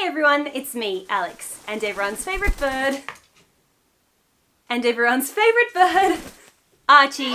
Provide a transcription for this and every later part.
Hey everyone, it's me, Alex, and everyone's favourite bird. Archie.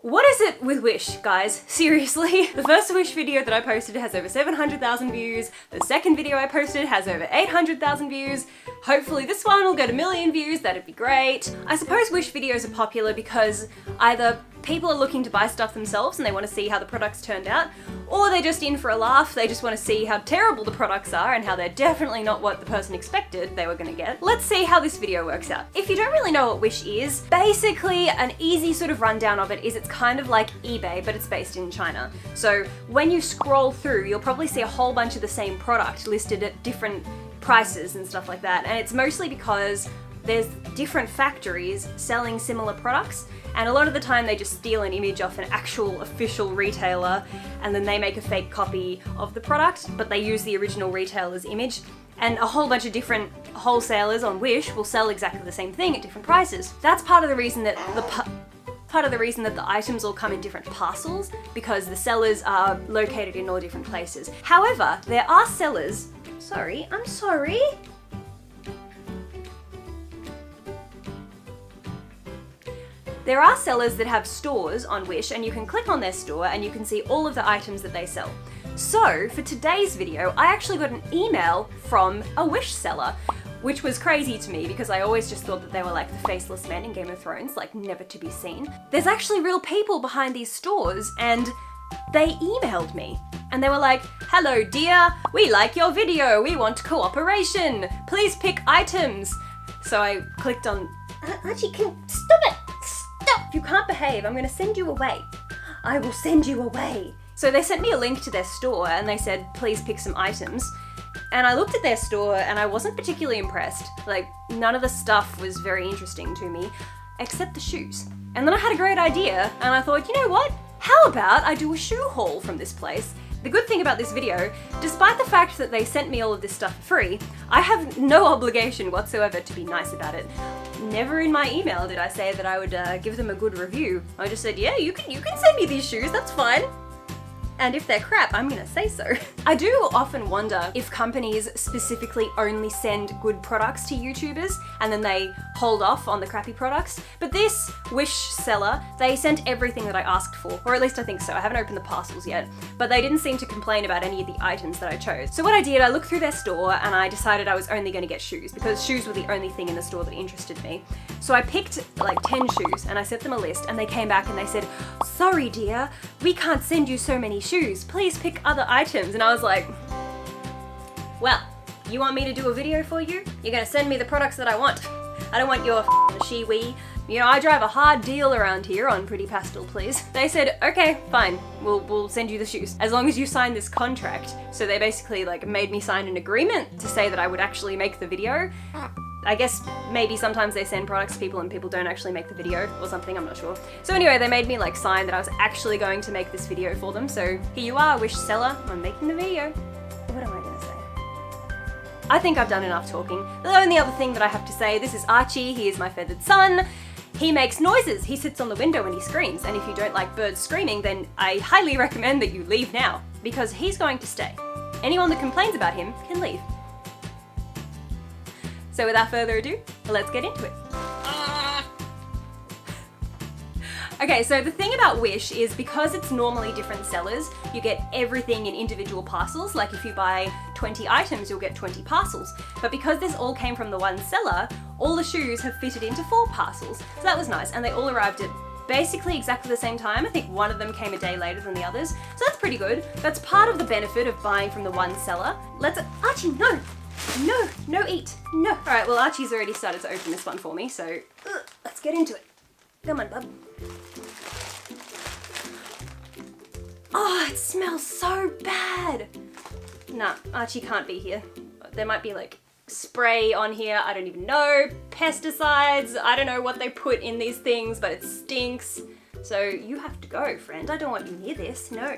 What is it with Wish, guys? Seriously? The first Wish video that I posted has over 700,000 views. The second video I posted has over 800,000 views. Hopefully this one will get 1 million views, that'd be great. I suppose Wish videos are popular because either people are looking to buy stuff themselves and they want to see how the products turned out, or they're just in for a laugh, they just want to see how terrible the products are and how they're definitely not what the person expected they were gonna get. Let's see how this video works out. If you don't really know what Wish is, basically an easy sort of rundown of it is it's kind of like eBay, but it's based in China. So when you scroll through, you'll probably see a whole bunch of the same product listed at different prices and stuff like that. And it's mostly because there's different factories selling similar products, and a lot of the time they just steal an image off an actual official retailer and then they make a fake copy of the product, but they use the original retailer's image. And a whole bunch of different wholesalers on Wish will sell exactly the same thing at different prices. That's part of the reason that the items all come in different parcels, because the sellers are located in all different places. However, there are sellers. I'm sorry. There are sellers that have stores on Wish, and you can click on their store and you can see all of the items that they sell. So for today's video, I actually got an email from a Wish seller, which was crazy to me because I always just thought that they were like the faceless men in Game of Thrones, like never to be seen. There's actually real people behind these stores, and they emailed me. And they were like, "Hello dear, we like your video, we want cooperation, please pick items." So I clicked on, Archie, stop it! Stop! If you can't behave, I'm gonna send you away. I will send you away. So they sent me a link to their store and they said, please pick some items. And I looked at their store and I wasn't particularly impressed. Like, none of the stuff was very interesting to me, except the shoes. And then I had a great idea and I thought, you know what? How about I do a shoe haul from this place? The good thing about this video, despite the fact that they sent me all of this stuff for free, I have no obligation whatsoever to be nice about it. Never in my email did I say that I would give them a good review. I just said, yeah, you can send me these shoes, that's fine. And if they're crap, I'm gonna say so. I do often wonder if companies specifically only send good products to YouTubers and then they hold off on the crappy products. But this Wish seller, they sent everything that I asked for, or at least I think so. I haven't opened the parcels yet, but they didn't seem to complain about any of the items that I chose. So what I did, I looked through their store and I decided I was only gonna get shoes because shoes were the only thing in the store that interested me. So I picked like 10 shoes and I sent them a list and they came back and they said, "Sorry dear, we can't send you so many shoes, please pick other items." And I was like, well, you want me to do a video for you? You're gonna send me the products that I want. I don't want your shiwi. You know, I drive a hard deal around here on Pretty Pastel, please. They said, okay, fine, we'll send you the shoes, as long as you sign this contract. So they basically like made me sign an agreement to say that I would actually make the video. I guess maybe sometimes they send products to people and people don't actually make the video or something, I'm not sure. So anyway, they made me like sign that I was actually going to make this video for them. So here you are, Wish seller, I'm making the video. What am I gonna say? I think I've done enough talking. The only other thing that I have to say, this is Archie, he is my feathered son. He makes noises, he sits on the window and he screams. And if you don't like birds screaming, then I highly recommend that you leave now, because he's going to stay. Anyone that complains about him can leave. So without further ado, let's get into it. Okay, so the thing about Wish is because it's normally different sellers, you get everything in individual parcels. Like if you buy 20 items, you'll get 20 parcels. But because this all came from the one seller, all the shoes have fitted into 4 parcels. So that was nice, and they all arrived at basically exactly the same time. I think one of them came a day later than the others. So that's pretty good. That's part of the benefit of buying from the one seller. Archie, no! No, eat, no. All right, well, Archie's already started to open this one for me, so let's get into it. Come on, bub. Oh, it smells so bad. Nah, Archie can't be here. There might be like spray on here, I don't even know. Pesticides, I don't know what they put in these things, but it stinks. So you have to go, friend. I don't want you near this, no.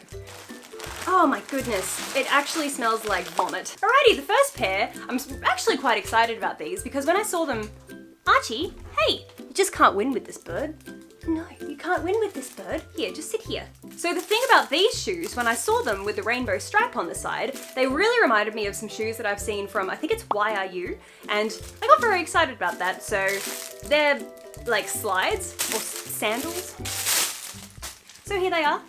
Oh my goodness, it actually smells like vomit. Alrighty, the first pair, I'm actually quite excited about these because when I saw them, Archie, hey, you just can't win with this bird. No, you can't win with this bird. Here, just sit here. So the thing about these shoes, when I saw them with the rainbow stripe on the side, they really reminded me of some shoes that I've seen from, I think it's YRU, and I got very excited about that. So they're like slides or sandals. So here they are.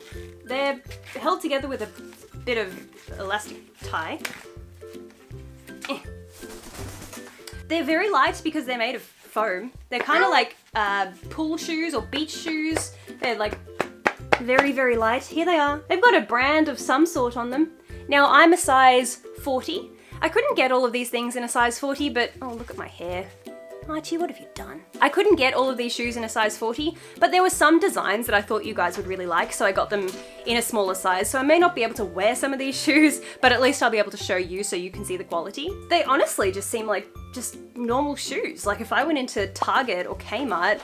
They're held together with a bit of elastic tie. They're very light because they're made of foam. They're kind of like pool shoes or beach shoes. They're like very, very light. Here they are. They've got a brand of some sort on them. Now I'm a size 40. I couldn't get all of these things in a size 40, but oh, look at my hair. Archie, what have you done? I couldn't get all of these shoes in a size 40, but there were some designs that I thought you guys would really like, so I got them in a smaller size. So I may not be able to wear some of these shoes, but at least I'll be able to show you so you can see the quality. They honestly just seem like just normal shoes. Like if I went into Target or Kmart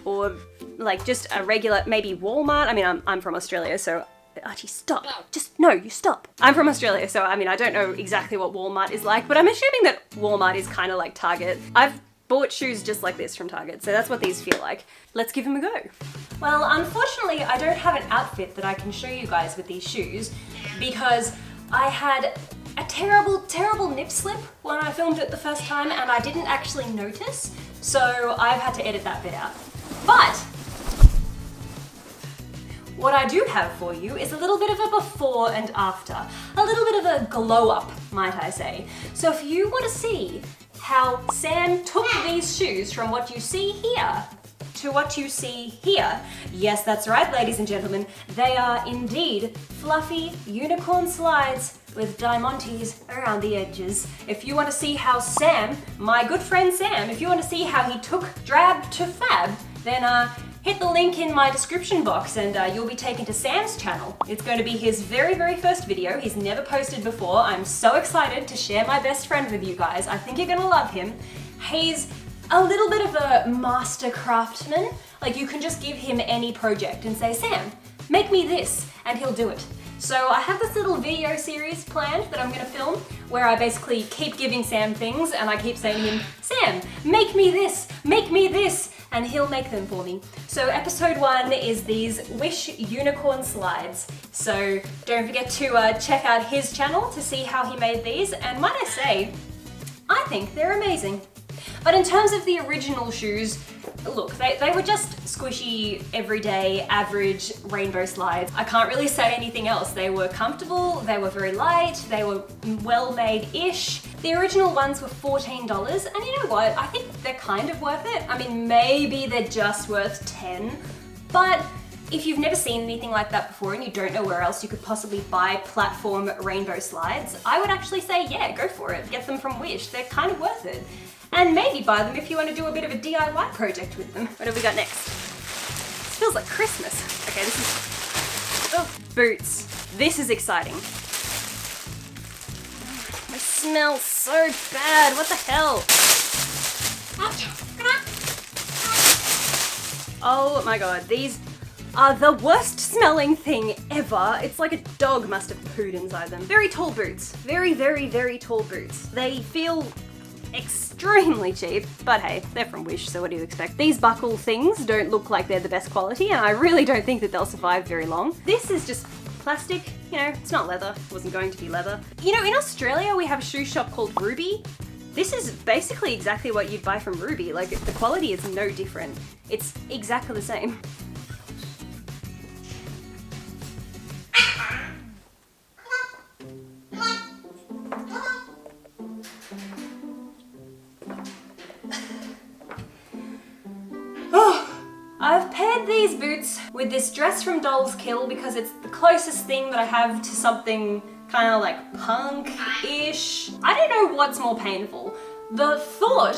or like just a regular, maybe Walmart. I mean, I'm from Australia, so Archie, stop. Just, no, you stop. I'm from Australia, so I mean, I don't know exactly what Walmart is like, but I'm assuming that Walmart is kind of like Target. I've bought shoes just like this from Target, so that's what these feel like. Let's give them a go. Well, unfortunately, I don't have an outfit that I can show you guys with these shoes because I had a terrible, terrible nip slip when I filmed it the first time and I didn't actually notice, so I've had to edit that bit out. But what I do have for you is a little bit of a before and after, a little bit of a glow up, might I say. So if you want to see how Sam took these shoes from what you see here to what you see here. Yes, that's right, ladies and gentlemen. They are indeed fluffy unicorn slides with diamantes around the edges. If you want to see how Sam, my good friend Sam, if you want to see how he took drab to fab, then hit the link in my description box and you'll be taken to Sam's channel. It's going to be his very, very first video. He's never posted before. I'm so excited to share my best friend with you guys. I think you're going to love him. He's a little bit of a master craftsman. Like you can just give him any project and say, Sam, make me this, and he'll do it. So I have this little video series planned that I'm going to film where I basically keep giving Sam things and I keep saying to him, Sam, make me this, and he'll make them for me. So episode 1 is these Wish unicorn slides. So don't forget to check out his channel to see how he made these, and might I say, I think they're amazing. But in terms of the original shoes, look, they were just squishy, everyday, average rainbow slides. I can't really say anything else. They were comfortable, they were very light, they were well-made-ish. The original ones were $14, and you know what? I think they're kind of worth it. I mean, maybe they're just worth 10, but if you've never seen anything like that before and you don't know where else you could possibly buy platform rainbow slides, I would actually say, yeah, go for it. Get them from Wish. They're kind of worth it. And maybe buy them if you want to do a bit of a DIY project with them. What have we got next? This feels like Christmas. Okay, this is... oh, boots. This is exciting. They smell so bad. What the hell? Oh my god, these are the worst smelling thing ever. It's like a dog must have pooed inside them. Very tall boots. Very, very, very tall boots. They feel extremely cheap, but hey, they're from Wish, so what do you expect? These buckle things don't look like they're the best quality, and I really don't think that they'll survive very long. This is just plastic, you know, it's not leather. It wasn't going to be leather. You know, in Australia we have a shoe shop called Ruby. This is basically exactly what you'd buy from Ruby. Like, the quality is no different. It's exactly the same. I've paired these boots with this dress from Doll's Kill because it's the closest thing that I have to something kind of like punk-ish. I don't know what's more painful. The thought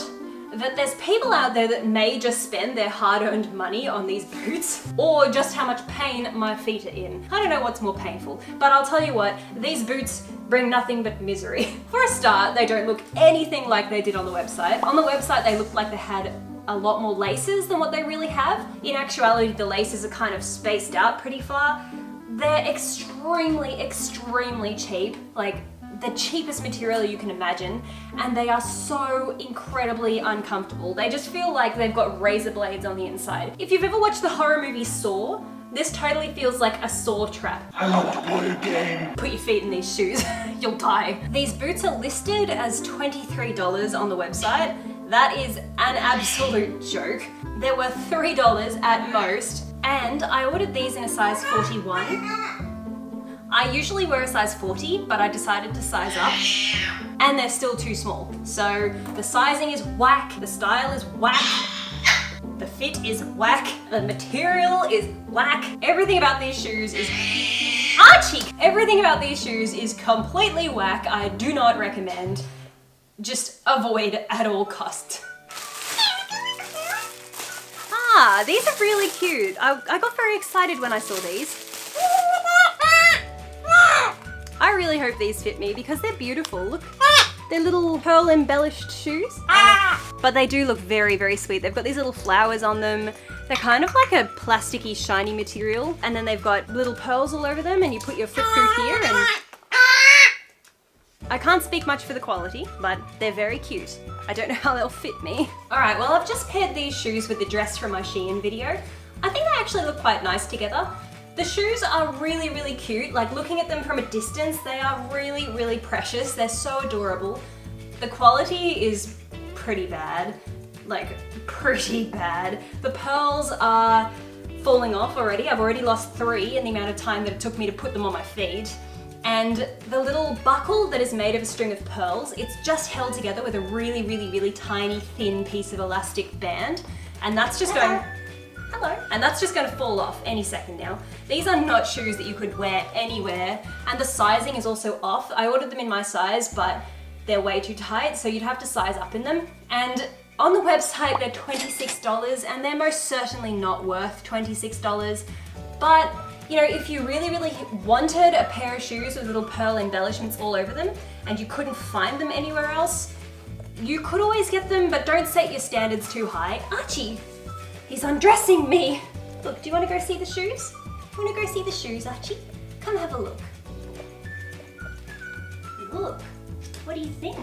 that there's people out there that may just spend their hard-earned money on these boots, or just how much pain my feet are in. I don't know what's more painful, but I'll tell you what, these boots bring nothing but misery. For a start, they don't look anything like they did on the website. On the website, they looked like they had a lot more laces than what they really have. In actuality, the laces are kind of spaced out pretty far. They're extremely, extremely cheap. Like, the cheapest material you can imagine, and they are so incredibly uncomfortable. They just feel like they've got razor blades on the inside. If you've ever watched the horror movie Saw, this totally feels like a saw trap. I want to play a game. Put your feet in these shoes, you'll die. These boots are listed as $23 on the website. That is an absolute joke. They're worth $3 at most, and I ordered these in a size 41. I usually wear a size 40, but I decided to size up, and they're still too small. So the sizing is whack, the style is whack, the fit is whack, the material is whack. Everything about these shoes is Archie! Everything about these shoes is completely whack. I do not recommend. Just avoid at all costs. Ah, these are really cute. I got very excited when I saw these. I really hope these fit me because they're beautiful. Look, they're little pearl embellished shoes. But they do look very, very sweet. They've got these little flowers on them. They're kind of like a plasticky, shiny material. And then they've got little pearls all over them, and you put your foot through here and... I can't speak much for the quality, but they're very cute. I don't know how they'll fit me. All right, well, I've just paired these shoes with the dress from my Shein video. I think they actually look quite nice together. The shoes are really, really cute. Like, looking at them from a distance, they are really, really precious. They're so adorable. The quality is pretty bad. Like, pretty bad. The pearls are falling off already. I've already lost 3 in the amount of time that it took me to put them on my feet. And the little buckle that is made of a string of pearls, it's just held together with a really, really, really tiny, thin piece of elastic band. And that's just going... Hello. And that's just going to fall off any second now. These are not shoes that you could wear anywhere, and the sizing is also off. I ordered them in my size, but they're way too tight, so you'd have to size up in them. And on the website, they're $26, and they're most certainly not worth $26. But, you know, if you really, really wanted a pair of shoes with little pearl embellishments all over them, and you couldn't find them anywhere else, you could always get them, but don't set your standards too high. Archie! He's undressing me! Look, do you want to go see the shoes? You want to go see the shoes, Archie? Come have a look. Look. What do you think?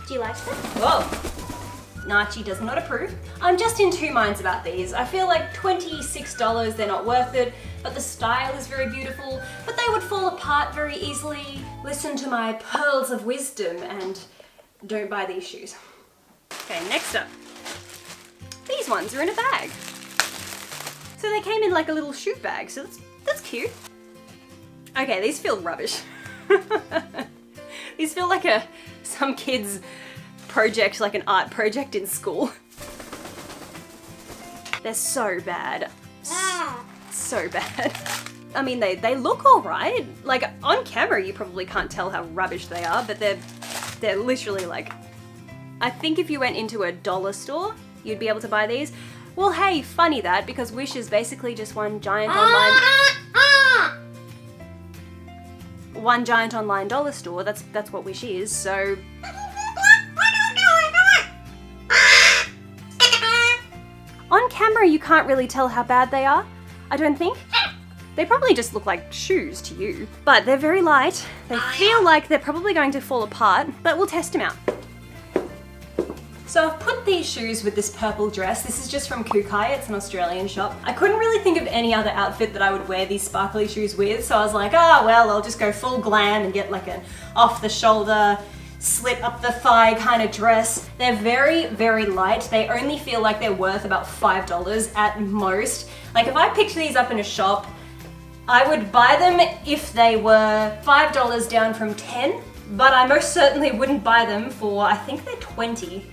Do you like them? Whoa! Archie does not approve. I'm just in two minds about these. I feel like $26, they're not worth it, but the style is very beautiful, but they would fall apart very easily. Listen to my pearls of wisdom and don't buy these shoes. Okay, next up. These ones are in a bag. So they came in like a little shoe bag, so that's cute. Okay, these feel rubbish. These feel like some kid's project, like an art project in school. They're so bad. So bad. I mean, they look all right. Like, on camera, you probably can't tell how rubbish they are, but they're literally like... I think if you went into a dollar store, you'd be able to buy these. Well, hey, funny that, because Wish is basically just one giant online dollar store. That's what Wish is, so... On camera, you can't really tell how bad they are, I don't think. They probably just look like shoes to you. But they're very light. They feel like they're probably going to fall apart, but we'll test them out. So I've put these shoes with this purple dress. This is just from Kukai, it's an Australian shop. I couldn't really think of any other outfit that I would wear these sparkly shoes with, so I was like, oh well, I'll just go full glam and get like an off-the-shoulder, slit up the thigh kind of dress. They're very, very light. They only feel like they're worth about $5 at most. Like, if I picked these up in a shop, I would buy them if they were $5 down from 10, but I most certainly wouldn't buy them for, I think they're 20.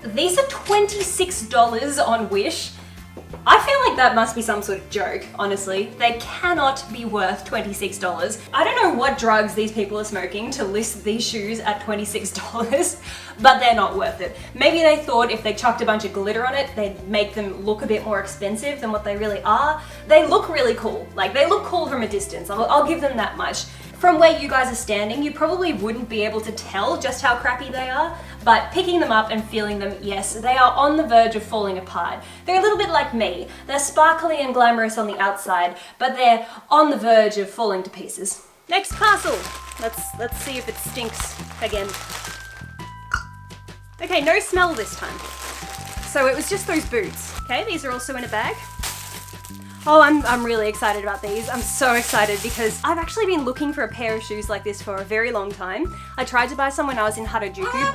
These are $26 on Wish. I feel like that must be some sort of joke, honestly. They cannot be worth $26. I don't know what drugs these people are smoking to list these shoes at $26, but they're not worth it. Maybe they thought if they chucked a bunch of glitter on it, they'd make them look a bit more expensive than what they really are. They look really cool. Like, they look cool from a distance. I'll give them that much. From where you guys are standing, you probably wouldn't be able to tell just how crappy they are, but picking them up and feeling them, yes, they are on the verge of falling apart. They're a little bit like me. They're sparkly and glamorous on the outside, but they're on the verge of falling to pieces. Next parcel. Let's see if it stinks again. Okay, no smell this time. So it was just those boots. Okay, these are also in a bag. Oh, I'm really excited about these. I'm so excited because I've actually been looking for a pair of shoes like this for a very long time. I tried to buy some when I was in Harajuku,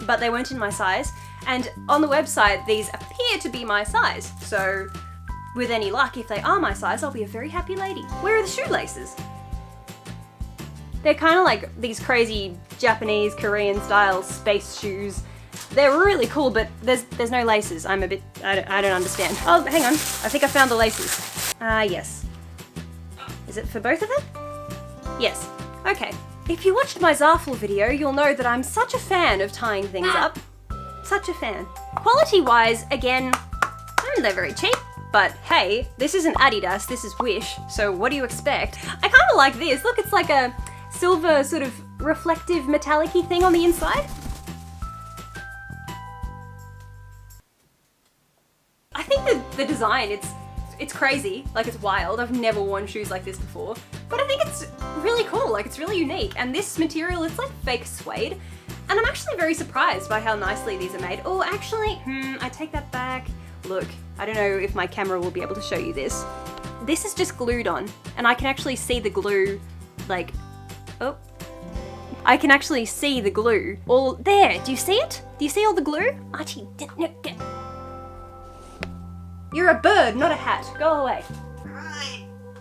but they weren't in my size. And on the website, these appear to be my size. So with any luck, if they are my size, I'll be a very happy lady. Where are the shoelaces? They're kind of like these crazy Japanese, Korean style space shoes. They're really cool, but there's no laces. I don't understand. Oh, hang on. I think I found the laces. Yes. Is it for both of them? Yes. Okay. If you watched my Zaful video, you'll know that I'm such a fan of tying things up. Such a fan. Quality-wise, again, they're very cheap. But hey, this isn't Adidas, this is Wish, so what do you expect? I kind of like this. Look, it's like a silver sort of reflective metallic-y thing on the inside. I think the design, it's crazy, like it's wild. I've never worn shoes like this before, but I think it's really cool, like it's really unique. And this material, it's like fake suede, and I'm actually very surprised by how nicely these are made. Oh, actually, I take that back. Look, I don't know if my camera will be able to show you this. This is just glued on, and I can actually see the glue, like, oh. I can actually see the glue all there. Do you see it? Do you see all the glue? Archie, no, get. You're a bird, not a hat. Go away.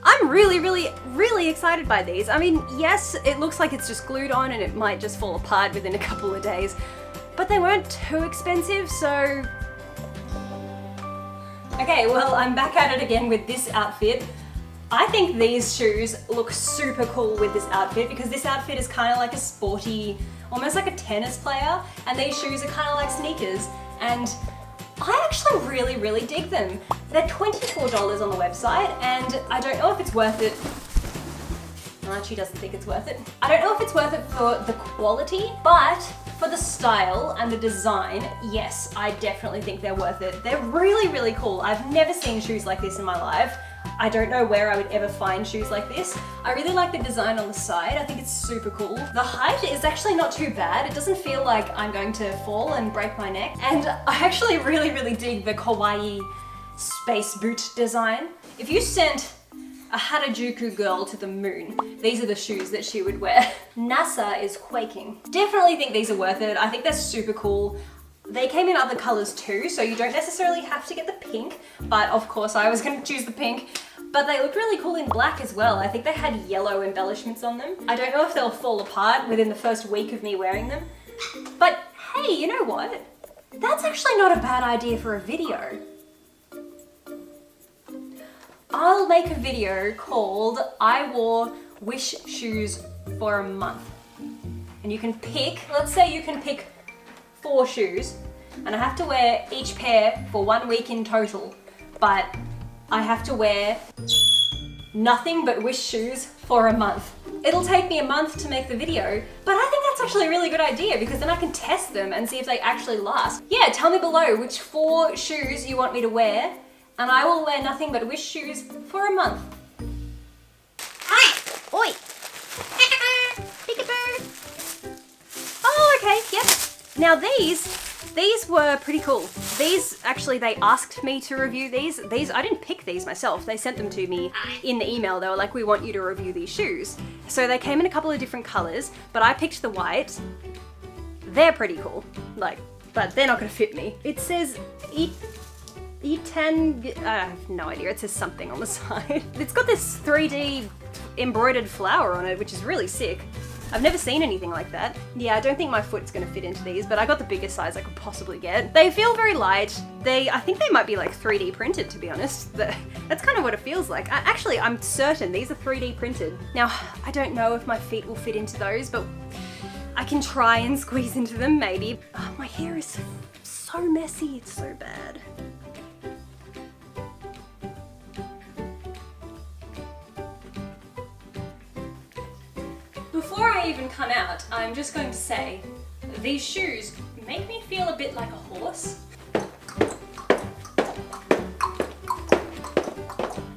I'm really excited by these. I mean, yes, it looks like it's just glued on and it might just fall apart within a couple of days, but they weren't too expensive, so... Okay, well, I'm back at it again with this outfit. I think these shoes look super cool with this outfit because this outfit is kind of like a sporty, almost like a tennis player, and these shoes are kind of like sneakers, and I actually really dig them. They're $24 on the website, and I don't know if it's worth it. Archie doesn't think it's worth it. I don't know if it's worth it for the quality, but for the style and the design, yes, I definitely think they're worth it. They're really cool. I've never seen shoes like this in my life. I don't know where I would ever find shoes like this. I really like the design on the side. I think it's super cool. The height is actually not too bad. It doesn't feel like I'm going to fall and break my neck. And I actually really dig the kawaii space boot design. If you sent a Harajuku girl to the moon, these are the shoes that she would wear. NASA is quaking. Definitely think these are worth it. I think they're super cool. They came in other colors too, so you don't necessarily have to get the pink, but of course I was going to choose the pink. But they look really cool in black as well. I think they had yellow embellishments on them. I don't know if they'll fall apart within the first week of me wearing them. But hey, you know what? That's actually not a bad idea for a video. I'll make a video called I Wore Wish Shoes for a Month. And you can pick, let's say you can pick 4 shoes, and I have to wear each pair for 1 week in total, but I have to wear nothing but Wish shoes for a month. It'll take me a month to make the video, but I think that's actually a really good idea because then I can test them and see if they actually last. Yeah, tell me below which 4 shoes you want me to wear, and I will wear nothing but Wish shoes for a month. Hi! Oi! Peekaboo! Oh, okay, yep. Now these were pretty cool. These, actually, they asked me to review these. I didn't pick these myself. They sent them to me in the email. They were like, we want you to review these shoes. So they came in a couple of different colors, but I picked the white. They're pretty cool, like, but they're not gonna fit me. It says E10, I have no idea. It says something on the side. It's got this 3D embroidered flower on it, which is really sick. I've never seen anything like that. Yeah, I don't think my foot's gonna fit into these, but I got the biggest size I could possibly get. They feel very light. I think they might be like 3D printed, to be honest. That's kind of what it feels like. Actually, I'm certain these are 3D printed. Now, I don't know if my feet will fit into those, but I can try and squeeze into them, maybe. Oh, my hair is so messy, it's so bad. Before I even come out, I'm just going to say, these shoes make me feel a bit like a horse.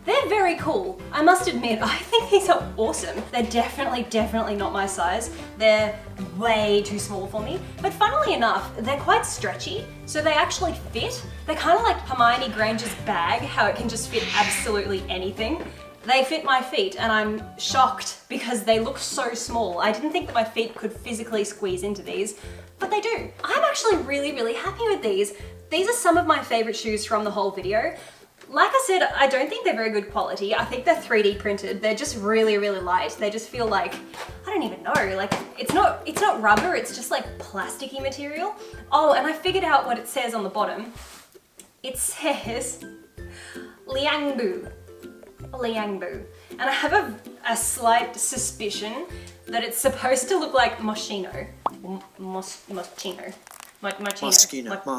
They're very cool. I must admit, I think these are awesome. They're definitely not my size. They're way too small for me. But funnily enough, they're quite stretchy, so they actually fit. They're kind of like Hermione Granger's bag, how it can just fit absolutely anything. They fit my feet, and I'm shocked because they look so small. I didn't think that my feet could physically squeeze into these, but they do. I'm actually really happy with these. These are some of my favorite shoes from the whole video. Like I said, I don't think they're very good quality. I think they're 3D printed. They're just really light. They just feel like, I don't even know, like it's not rubber, it's just like plasticky material. Oh, and I figured out what it says on the bottom. It says Liangbu. Liangbu. And I have a slight suspicion that it's supposed to look like Moschino. Moschino. Moschino.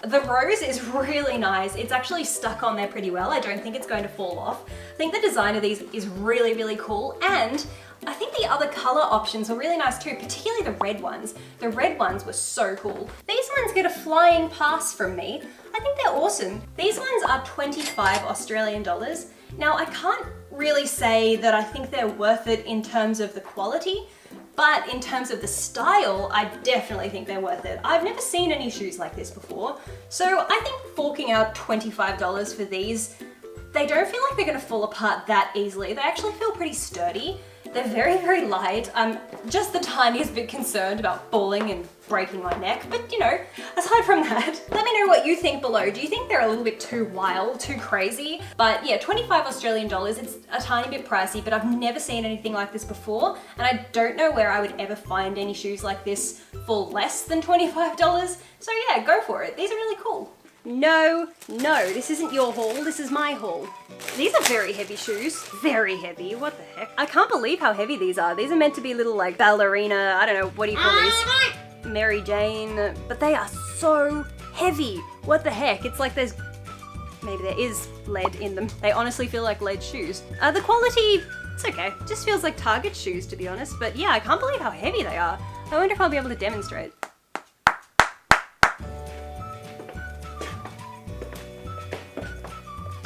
The rose is really nice. It's actually stuck on there pretty well. I don't think it's going to fall off. I think the design of these is really cool, and I think the other color options were really nice too, particularly the red ones. The red ones were so cool. These ones get a flying pass from me. I think they're awesome. These ones are 25 Australian dollars. Now, I can't really say that I think they're worth it in terms of the quality, but in terms of the style, I definitely think they're worth it. I've never seen any shoes like this before, so I think forking out $25 for these, they don't feel like they're gonna fall apart that easily. They actually feel pretty sturdy. They're very light. I'm just the tiniest bit concerned about falling and breaking my neck, but you know, aside from that, let me know what you think below. Do you think they're a little bit too wild, too crazy? But yeah, 25 Australian dollars, it's a tiny bit pricey, but I've never seen anything like this before, and I don't know where I would ever find any shoes like this for less than $25. So yeah, go for it. These are really cool. No, this isn't your haul, this is my haul. These are very heavy shoes. Very heavy, what the heck? I can't believe how heavy these are. These are meant to be little like ballerina, I don't know, what do you call these? Mary Jane, but they are so heavy. What the heck? It's like maybe there is lead in them. They honestly feel like lead shoes. The quality, it's okay. Just feels like Target shoes, to be honest. But yeah, I can't believe how heavy they are. I wonder if I'll be able to demonstrate.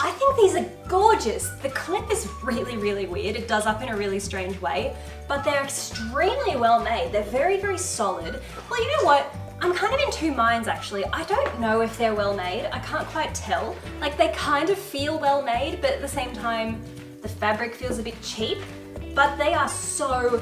I think these are gorgeous. The clip is really weird. It does up in a really strange way, but they're extremely well made. They're very solid. Well, you know what? I'm kind of in two minds actually. I don't know if they're well made. I can't quite tell. Like, they kind of feel well made, but at the same time, the fabric feels a bit cheap. But they are so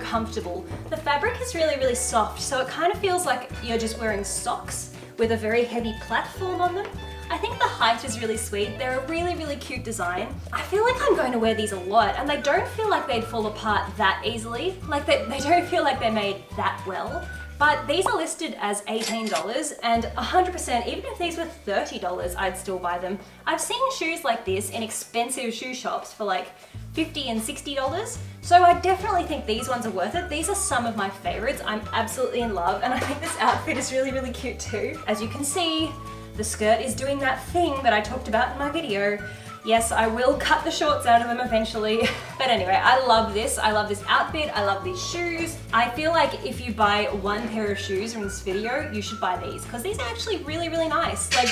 comfortable. The fabric is really soft, so it kind of feels like you're just wearing socks with a very heavy platform on them. I think the height is really sweet. They're a really cute design. I feel like I'm going to wear these a lot, and they don't feel like they'd fall apart that easily. Like they don't feel like they're made that well. But these are listed as $18, and 100%, even if these were $30, I'd still buy them. I've seen shoes like this in expensive shoe shops for like $50 and $60, so I definitely think these ones are worth it. These are some of my favorites. I'm absolutely in love, and I think this outfit is really cute too. As you can see, the skirt is doing that thing that I talked about in my video. Yes, I will cut the shorts out of them eventually. But anyway, I love this. I love this outfit. I love these shoes. I feel like if you buy one pair of shoes from this video, you should buy these, because these are actually really nice. Like,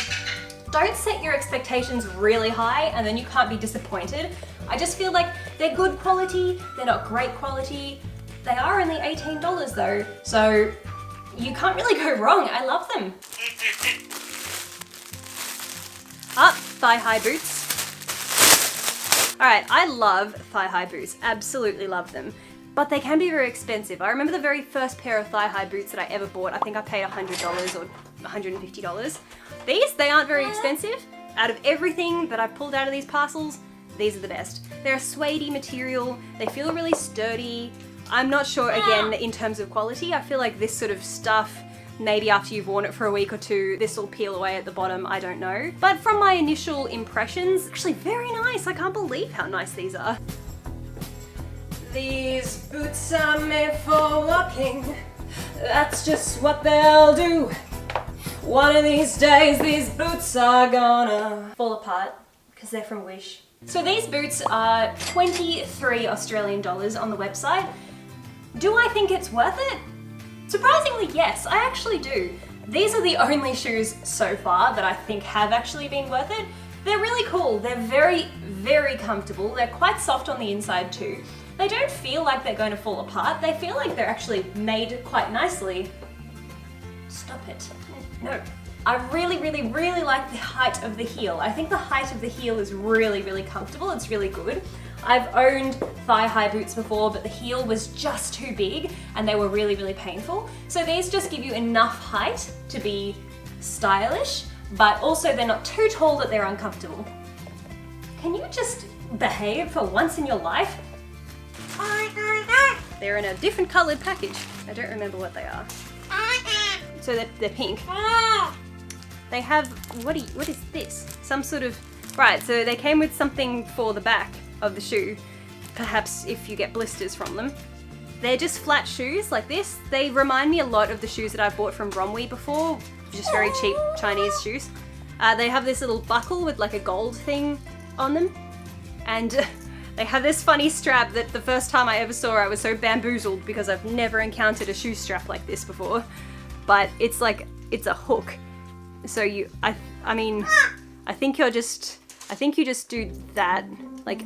don't set your expectations really high and then you can't be disappointed. I just feel like they're good quality. They're not great quality. They are only $18 though, so you can't really go wrong. I love them. Thigh-high boots. Alright, I love thigh-high boots. Absolutely love them. But they can be very expensive. I remember the very first pair of thigh-high boots that I ever bought. I think I paid $100 or $150. These, they aren't very expensive. Out of everything that I've pulled out of these parcels, these are the best. They're a suede material. They feel really sturdy. I'm not sure, again, in terms of quality. I feel like this sort of stuff, maybe after you've worn it for a week or two, this will peel away at the bottom, I don't know. But from my initial impressions, actually very nice. I can't believe how nice these are. These boots are made for walking. That's just what they'll do. One of these days, these boots are gonna fall apart because they're from Wish. So these boots are 23 Australian dollars on the website. Do I think it's worth it? Surprisingly, yes, I actually do. These are the only shoes so far that I think have actually been worth it. They're really cool. They're very, very comfortable. They're quite soft on the inside too. They don't feel like they're going to fall apart. They feel like they're actually made quite nicely. Stop it. No. I really, really, really like the height of the heel. I think the height of the heel is really, really comfortable. It's really good. I've owned thigh-high boots before, but the heel was just too big and they were really, really painful. So these just give you enough height to be stylish, but also they're not too tall that they're uncomfortable. Can you just behave for once in your life? They're in a different colored package. I don't remember what they are. So they're pink. They have, what is this? Some sort of, right, so they came with something for the back of the shoe, perhaps if you get blisters from them. They're just flat shoes like this. They remind me a lot of the shoes that I've bought from Romwe before, just very cheap Chinese shoes. They have this little buckle with like a gold thing on them, and they have this funny strap that the first time I ever saw I was so bamboozled because I've never encountered a shoe strap like this before. But it's like, it's a hook. So I think you just do that, like,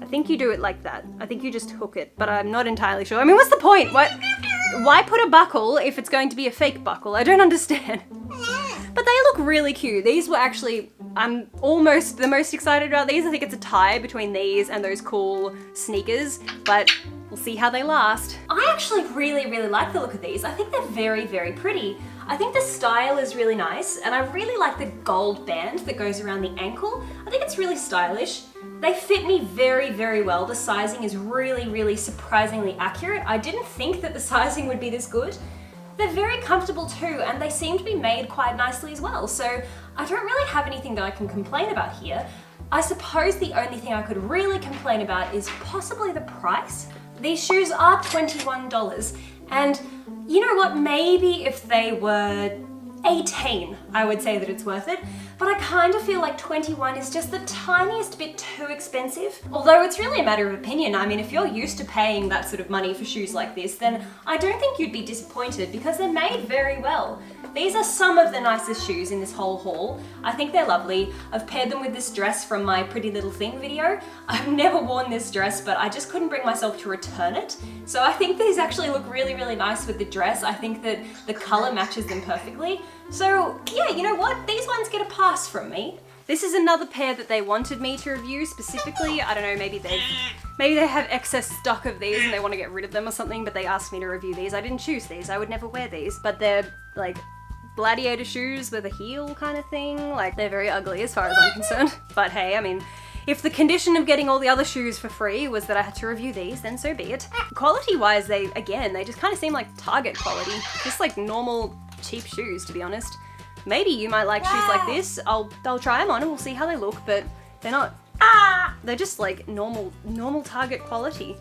I think you do it like that. I think you just hook it, but I'm not entirely sure. I mean, what's the point? Why put a buckle if it's going to be a fake buckle? I don't understand. But they look really cute. These were actually, I'm almost the most excited about these. I think it's a tie between these and those cool sneakers, but we'll see how they last. I actually really, really like the look of these. I think they're very, very pretty. I think the style is really nice, and I really like the gold band that goes around the ankle. I think it's really stylish. They fit me very, very well. The sizing is really, really surprisingly accurate. I didn't think that the sizing would be this good. They're very comfortable too, and they seem to be made quite nicely as well. So I don't really have anything that I can complain about here. I suppose the only thing I could really complain about is possibly the price. These shoes are $21, and you know what, maybe if they were 18, I would say that it's worth it, but I kind of feel like 21 is just the tiniest bit too expensive. Although it's really a matter of opinion. I mean, if you're used to paying that sort of money for shoes like this, then I don't think you'd be disappointed because they're made very well. These are some of the nicest shoes in this whole haul. I think they're lovely. I've paired them with this dress from my Pretty Little Thing video. I've never worn this dress, but I just couldn't bring myself to return it. So I think these actually look really, really nice with the dress. I think that the color matches them perfectly. So yeah, you know what? These ones get a pass from me. This is another pair that they wanted me to review specifically. I don't know, maybe they have excess stock of these and they want to get rid of them or something, but they asked me to review these. I didn't choose these. I would never wear these, but they're like gladiator shoes with a heel kind of thing. Like, they're very ugly as far as I'm concerned. But hey, I mean, if the condition of getting all the other shoes for free was that I had to review these, then so be it. Quality-wise, they just kind of seem like Target quality. Just like normal, cheap shoes, to be honest. Maybe you might like shoes like this. I'll try them on and we'll see how they look, but they're not, they're just like normal Target quality.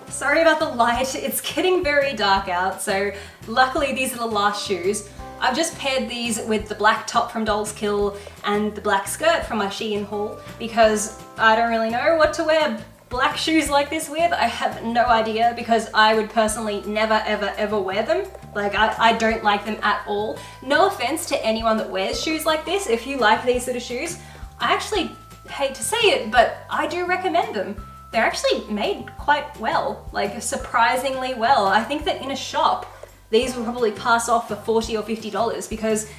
Sorry about the light, it's getting very dark out, so luckily these are the last shoes. I've just paired these with the black top from Dolls Kill and the black skirt from my Shein haul because I don't really know what to wear black shoes like this with. I have no idea because I would personally never ever wear them. Like, I don't like them at all. No offense to anyone that wears shoes like this. If you like these sort of shoes, I actually hate to say it, but I do recommend them. They're actually made quite well, like surprisingly well. I think that in a shop, these will probably pass off for $40 or $50 because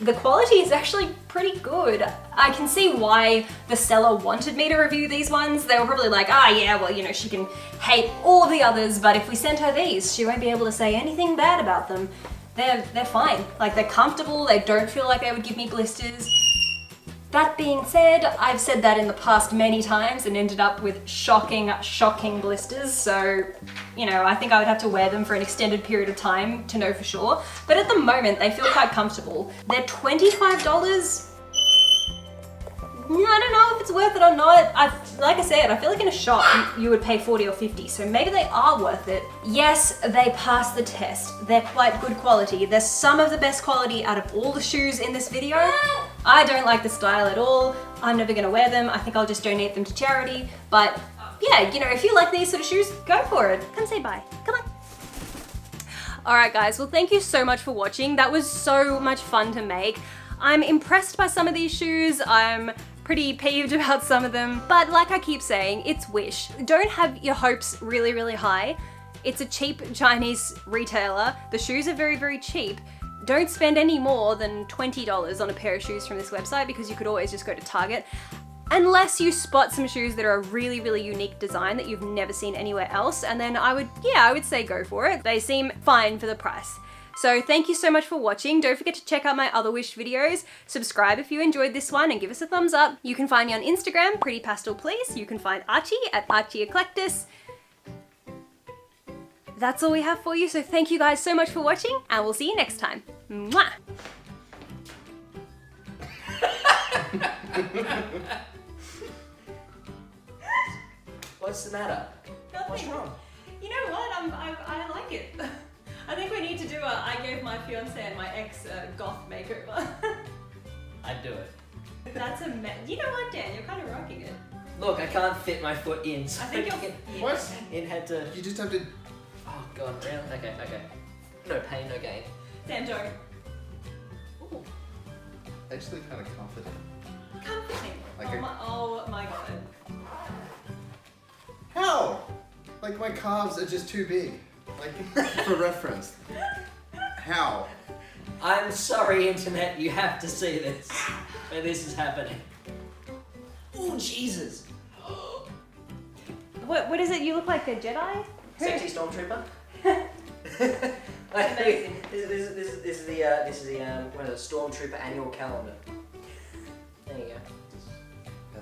the quality is actually pretty good. I can see why the seller wanted me to review these ones. They were probably like, yeah, well, you know, she can hate all the others, but if we send her these, she won't be able to say anything bad about them. They're fine. Like, they're comfortable, they don't feel like they would give me blisters. That being said, I've said that in the past many times and ended up with shocking blisters, so, you know, I think I would have to wear them for an extended period of time to know for sure. But at the moment, they feel quite comfortable. They're $25. I don't know if it's worth it or not. Like I said, I feel like in a shop you would pay $40 or $50, so maybe they are worth it. Yes, they pass the test. They're quite good quality. They're some of the best quality out of all the shoes in this video. I don't like the style at all. I'm never gonna wear them. I think I'll just donate them to charity. But yeah, you know, if you like these sort of shoes, go for it. Come say bye. Come on. Alright guys, well thank you so much for watching. That was so much fun to make. I'm impressed by some of these shoes. I'm pretty peeved about some of them, but like I keep saying, it's Wish. Don't have your hopes really, really high. It's a cheap Chinese retailer. The shoes are very, very cheap. Don't spend any more than $20 on a pair of shoes from this website because you could always just go to Target. Unless you spot some shoes that are a really, really unique design that you've never seen anywhere else, and then I would say go for it. They seem fine for the price. So thank you so much for watching. Don't forget to check out my other Wish videos. Subscribe if you enjoyed this one and give us a thumbs up. You can find me on Instagram, prettypastelplease. You can find Archie at ArchieEclectus. That's all we have for you, so thank you guys so much for watching, and we'll see you next time. Mwah! What's the matter? Nothing. What's wrong? You know what? I like it. I think we need to do I gave my fiance and my ex a goth makeover. I'd do it. That's you know what, Dan? You're kind of rocking it. Look, I can't fit my foot in. So I think What? It had to. You just have to. Oh god, really? Okay. No pain, no gain. Sam, don't. Ooh, Actually, kind of confident. comforting. Like Oh my god. How? Like my calves are just too big. Like for reference. How? I'm sorry, internet. You have to see this. Where this is happening. Oh Jesus! What is it? You look like a Jedi? Sexy stormtrooper. Amazing. This is the what is it, stormtrooper annual calendar. There you go.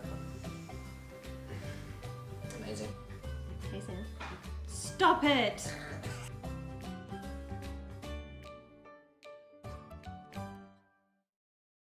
Amazing. Hey, Sam. Stop it!